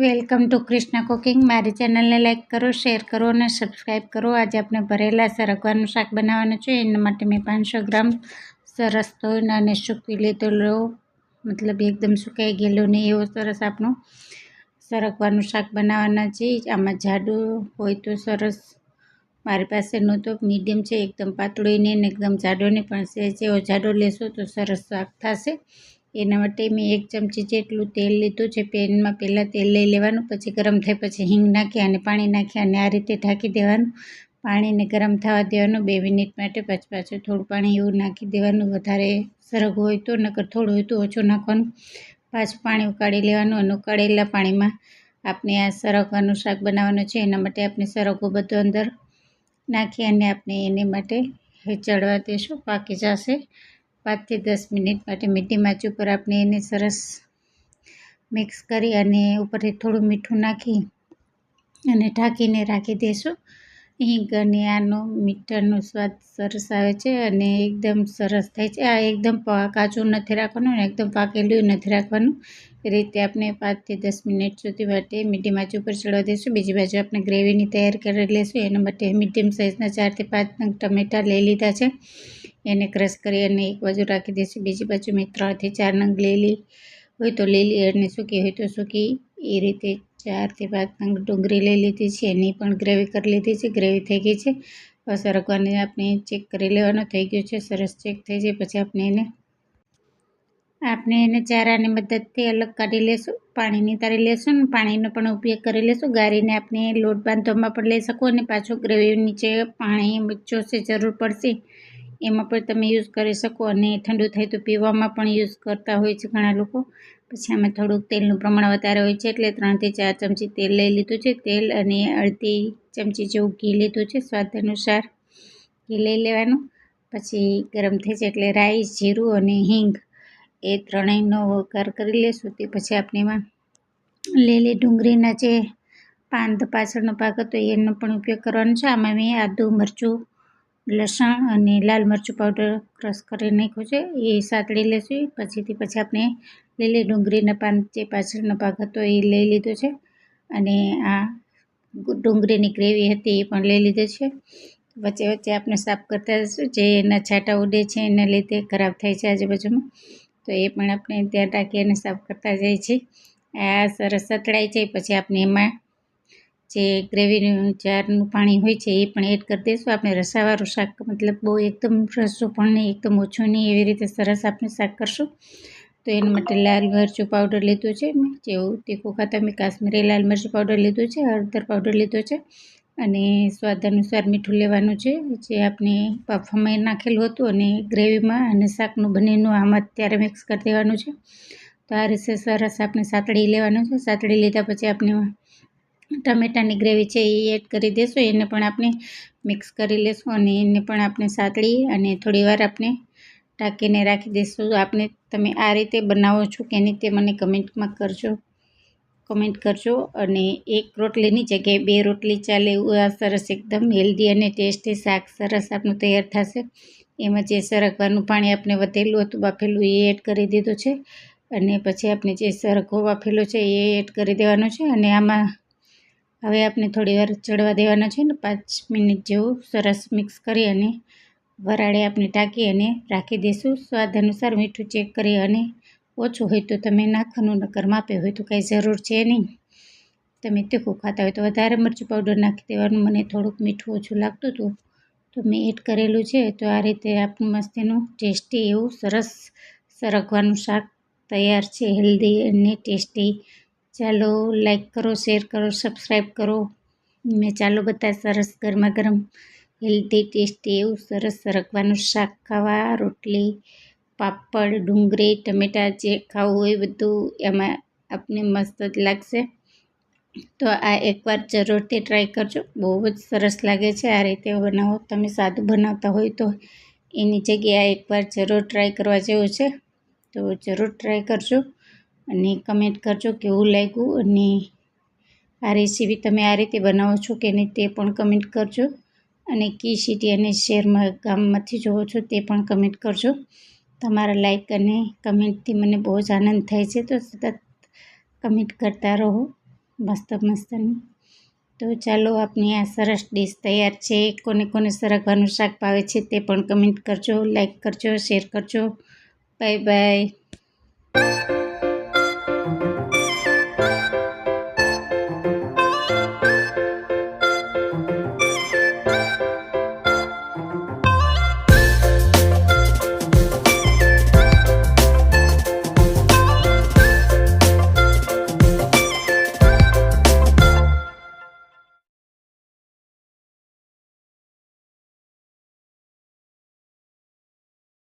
Welcome to Krishna cooking. મારી ચેનલને like કરો, શેર કરો અને સબસ્ક્રાઈબ કરો. આજે આપણે ભરેલા સરગવાનું શાક બનાવવાનું છે. એના માટે મેં 500 ગ્રામ સરસ ધોઈને અને સૂકવી લીધેલો, મતલબ એકદમ સુકાઈ ગયેલું નહીં એવો સરસ આપણું સરગવાનું શાક બનાવવાના છે. આમાં જાડું હોય તો સરસ, મારી પાસેનું તો મીડિયમ છે, એકદમ પાતળું નહીં ને એકદમ જાડો નહીં, પણ જેવો જાડો લેશો તો સરસ શાક થશે. એના માટે મેં 1 ચમચી જેટલું તેલ લીધું છે. પેનમાં પહેલાં તેલ લઈ લેવાનું, પછી ગરમ થાય પછી હિંગ નાખી અને પાણી નાખી અને આ રીતે ઢાંકી દેવાનું. પાણીને ગરમ થવા દેવાનું 2 મિનિટ માટે. પછી પાછું થોડું પાણી એવું નાખી દેવાનું, વધારે સરગ હોય તો, નકર થોડું હોય તો ઓછું નાખવાનું. પાછું પાણી ઉકાળી લેવાનું અને ઉકાળેલા પાણીમાં આપણે આ સરગવાનું શાક બનાવવાનું છે. એના માટે આપણે સરગો બધો અંદર નાખી અને આપણે એને માટે ચડવા દઈશું, પાકી જશે. 5 થી 10 મિનિટ માટે મીડિયમ આંચ ઉપર આપણે એને સરસ મિક્સ કરી અને ઉપરથી થોડું મીઠું નાખી અને ઢાંકીને રાખી દઈશું. હિંગ અને આનો મીઠાનો સ્વાદ સરસ આવે છે અને એકદમ સરસ થાય છે. આ એકદમ કાચું નથી રાખવાનું અને એકદમ પાકેલું નથી રાખવાનું. એ રીતે આપણે 5 થી 10 મિનિટ સુધી માટે મીડિયમ આંચ ઉપર ચડવા દઈશું. બીજી બાજુ આપણે ગ્રેવીની તૈયારી કરી લઈશું. એના માટે મીડિયમ સાઇઝના 4 થી 5 નંગ ટમેટાં લઈ લીધા છે. એને ક્રશ કરી અને એક બાજુ રાખી દઈશું. બીજી બાજુ મેં 3 થી 4 નંગ લીલી હોય તો લીલી અને સૂકી હોય તો સૂકી, એ રીતે 4 થી 5 નંગ ડુંગળી લઈ લીધી છે. એની પણ ગ્રેવી કરી લીધી છે. ગ્રેવી થઈ ગઈ છે. સરગવાને આપણે ચેક કરી લેવાનો, થઈ ગયું છે સરસ. ચેક થઈ જાય પછી આપણે એને ચારાની મદદથી અલગ કાઢી લેશું, પાણી નિતારી લેશું અને પાણીનો પણ ઉપયોગ કરી લેશું. ગાળીને આપણે લોટ બાંધવામાં પણ લઈ શકો અને પાછું ગ્રેવી નીચે પાણી જોશે જરૂર પડશે એમાં પણ તમે યુઝ કરી શકો અને ઠંડુ થાય તો પીવામાં પણ યુઝ કરતા હોય છે ઘણા લોકો. પછી આમાં થોડુંક તેલનું પ્રમાણ વધારે હોય છે એટલે 3 થી 4 ચમચી તેલ લઈ લીધું છે. તેલ અને અડધી ચમચી જેવું ઘી લીધું છે. સ્વાદ અનુસાર ઘી લઈ લેવાનું. પછી ગરમ થઈ જાય એટલે રાઈ, જીરું અને હિંગ એ ત્રણેયનો વઘાર કરી લેશું. તે પછી આપણે એમાં લીલી ડુંગળીના જે પાછળનો ભાગ હતો એનો પણ ઉપયોગ કરવાનો છે. આમાં મેં આદું, મરચું, લસણ અને લાલ મરચું પાવડર ક્રશ કરી નાખ્યું છે, એ સાતળી લેશું. પછી આપણે લીલી ડુંગળીના જે પાછળનો ભાગ હતો એ લઈ લીધો છે અને આ ડુંગળીની ગ્રેવી હતી એ પણ લઈ લીધી છે. વચ્ચે વચ્ચે આપણે સાફ કરતા જઈશું, જે એના છાંટા ઉડે છે એના લીધે ખરાબ થાય છે આજુબાજુમાં, તો એ પણ આપણે ધ્યાન રાખી અને સાફ કરતા જઈએ છીએ. આ સરસ સતળાઈ જાય પછી આપણે એમાં જે ગ્રેવીનું જારનું પાણી હોય છે એ પણ એડ કરી દઈશું. આપણે રસાવાળું શાક, મતલબ બહુ એકદમ રસ્સું પણ નહીં, એકદમ ઓછું નહીં, એવી રીતે સરસ આપણે શાક કરશું. તો એના માટે લાલ મરચું પાવડર લીધું છે મેં, જેવું તીખું ખાતા મેં કાશ્મીરી લાલ મરચું પાવડર લીધું છે, હળદર પાવડર લીધો છે અને સ્વાદ અનુસાર મીઠું લેવાનું છે, જે આપણે બાફવામાં નાખેલું હતું અને ગ્રેવીમાં અને શાકનું બંનેનું આમાં ત્યારે મિક્સ કરી દેવાનું છે. તો આ રીતે સરસ આપણે સાતળી લેવાનું છે. સાતળી લીધા પછી આપણે ટમેટાની ગ્રેવી છે એ એડ કરી દઈશું. એને પણ આપણે મિક્સ કરી લઈશું અને એને પણ આપણે સાતળી અને થોડી વાર આપણે ઢાંકીને રાખી દઈશું. તમે આ રીતે બનાવો છો કે નહીં તે મને કમેન્ટ કરજો અને 1 રોટલીની જગ્યાએ 2 રોટલી ચાલે એવું આ સરસ એકદમ હેલ્ધી અને ટેસ્ટી શાક સરસ આપણું તૈયાર થશે. એમાં જે સરગવાનું પાણી આપણે વધેલું હતું બાફેલું એ એડ કરી દીધું છે અને પછી આપણે જે સરગવો બાફેલો છે એ એડ કરી દેવાનો છે અને આમાં હવે આપણે થોડી વાર ચડવા દેવાનો છે ને 5 મિનિટ જેવું સરસ મિક્સ કરી અને વરાળે આપણે ઢાંકી અને રાખી દઈશું. સ્વાદ અનુસાર મીઠું ચેક કરી અને ઓછું હોય તો તમે નાખવાનું, નકર માપે હોય તો કાંઈ જરૂર છે નહીં. તમે તીખું ખાતા હોય તો વધારે મરચું પાવડર નાખી દેવાનું. મને થોડુંક મીઠું ઓછું લાગતું હતું તો મેં એડ કરેલું છે. તો આ રીતે આપણું મસ્તીનું ટેસ્ટી એવું સરસ સરગવાનું શાક તૈયાર છે, હેલ્ધી અને ટેસ્ટી. ચાલો લાઈક કરો, શેર કરો, સબસ્ક્રાઈબ કરો. ચાલો બધા સરસ ગરમા ગરમ હેલ્ધી ટેસ્ટી એવું સરસ સરગવાનું શાક ખાવા. રોટલી, પાપડ, ડુંગળી, ટમેટાં જે ખાવું હોય બધું એમાં આપને મસ્ત જ લાગશે. તો આ એકવાર જરૂરથી ટ્રાય કરજો, બહુ જ સરસ લાગે છે. આ રીતે બનાવો. તમે સાદું બનાવતા હોય તો એની જગ્યાએ એકવાર જરૂર ટ્રાય કરવા જેવું છે. તો જરૂર ટ્રાય કરજો અને કમેન્ટ કરજો કેવું લાગ્યું અને આ રેસીપી તમે આ રીતે બનાવો છો કે નહીં તે પણ કમેન્ટ કરજો અને કી સિટી અને શહેરમાં ગામમાંથી જોવો છો તે પણ કમેન્ટ કરજો. તમારા લાઈક અને કમેન્ટથી મને બહુ જ આનંદ થાય છે, તો સતત કમેન્ટ કરતા રહો મસ્ત મસ્તની. તો ચાલો, આપની આ સરસ ડીશ તૈયાર છે. કોને કોને સરગવાનું શાક ભાવે છે તે પણ કમેન્ટ કરજો, લાઈક કરજો, શેર કરજો. Bye bye.